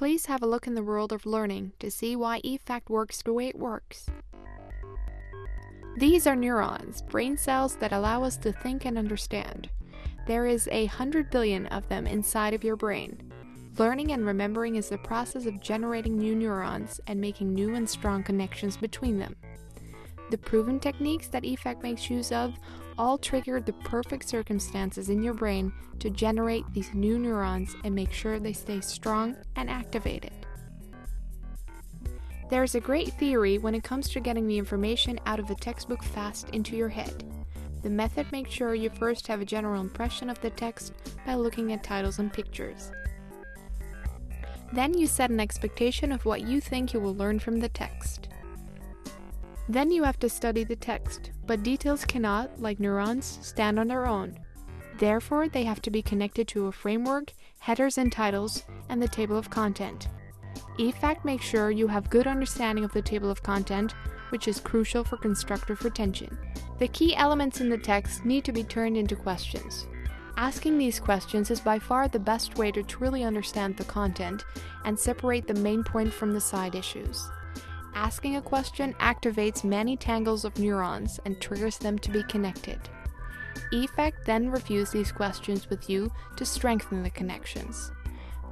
Please have a look in the world of learning to see why eFaqt works the way it works. These are neurons, brain cells that allow us to think and understand. There is 100 billion of them inside of your brain. Learning and remembering is the process of generating new neurons and making new and strong connections between them. The proven techniques that eFaqt makes use of all trigger the perfect circumstances in your brain to generate these new neurons and make sure they stay strong and activated. There's a great theory when it comes to getting the information out of the textbook fast into your head. The method makes sure you first have a general impression of the text by looking at titles and pictures. Then you set an expectation of what you think you will learn from the text. Then you have to study the text, but details cannot, like neurons, stand on their own. Therefore, they have to be connected to a framework, headers and titles, and the table of content. eFaqt makes sure you have good understanding of the table of content, which is crucial for constructive retention. The key elements in the text need to be turned into questions. Asking these questions is by far the best way to truly understand the content and separate the main point from the side issues. Asking a question activates many tangles of neurons and triggers them to be connected. eFaqt then reviews these questions with you to strengthen the connections.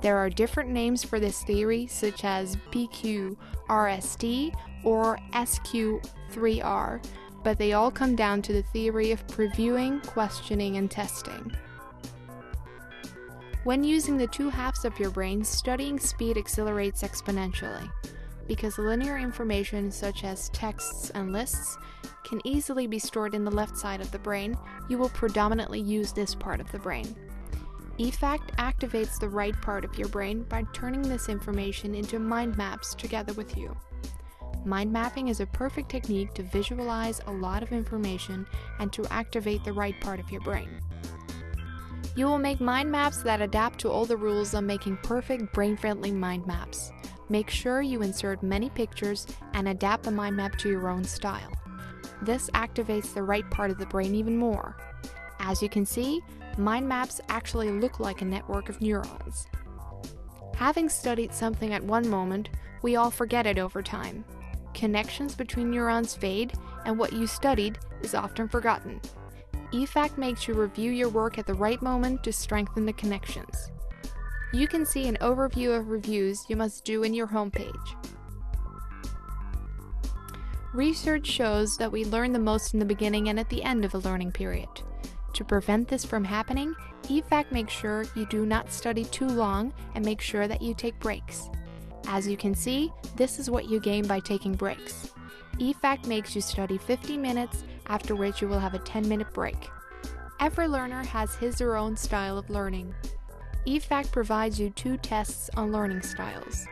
There are different names for this theory, such as PQRST or SQ3R, but they all come down to the theory of previewing, questioning, and testing. When using the two halves of your brain, studying speed accelerates exponentially. Because linear information such as texts and lists can easily be stored in the left side of the brain, you will predominantly use this part of the brain. eFaqt activates the right part of your brain by turning this information into mind maps together with you. Mind mapping is a perfect technique to visualize a lot of information and to activate the right part of your brain. You will make mind maps that adapt to all the rules of making perfect brain-friendly mind maps. Make sure you insert many pictures and adapt the mind map to your own style. This activates the right part of the brain even more. As you can see, mind maps actually look like a network of neurons. Having studied something at one moment, we all forget it over time. Connections between neurons fade, and what you studied is often forgotten. eFaqt makes you review your work at the right moment to strengthen the connections. You can see an overview of reviews you must do in your homepage. Research shows that we learn the most in the beginning and at the end of a learning period. To prevent this from happening, eFaqt makes sure you do not study too long and make sure that you take breaks. As you can see, this is what you gain by taking breaks. eFaqt makes you study 50 minutes, after which you will have a 10-minute break. Every learner has his or her own style of learning. eFaqt provides you two tests on learning styles.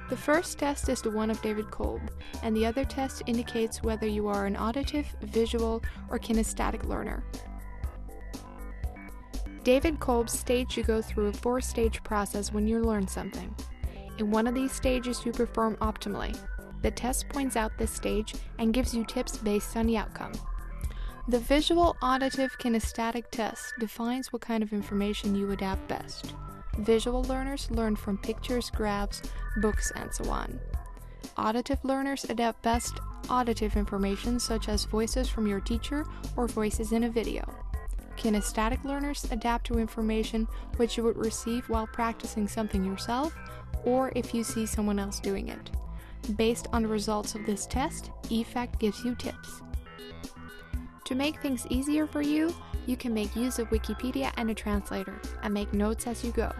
The first test is the one of David Kolb, and the other test indicates whether you are an auditive, visual, or kinesthetic learner. David Kolb states you go through a 4-stage process when you learn something. In one of these stages you perform optimally. The test points out this stage and gives you tips based on the outcome. The visual, auditive, kinesthetic test defines what kind of information you adapt best. Visual learners learn from pictures, graphs, books, and so on. Auditive learners adapt best auditive information such as voices from your teacher or voices in a video. Kinesthetic learners adapt to information which you would receive while practicing something yourself or if you see someone else doing it. Based on the results of this test, eFaqt gives you tips. To make things easier for you, you can make use of Wikipedia and a translator, and make notes as you go.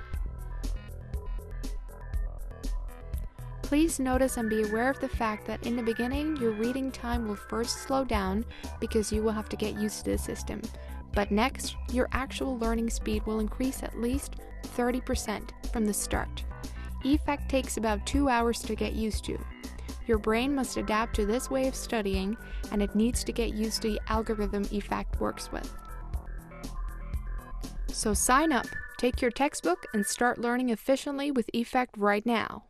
Please notice and be aware of the fact that in the beginning, your reading time will first slow down because you will have to get used to the system. But next, your actual learning speed will increase at least 30% from the start. eFaqt takes about 2 hours to get used to. Your brain must adapt to this way of studying, and it needs to get used to the algorithm eFaqt works with. So sign up, take your textbook, and start learning efficiently with eFaqt right now.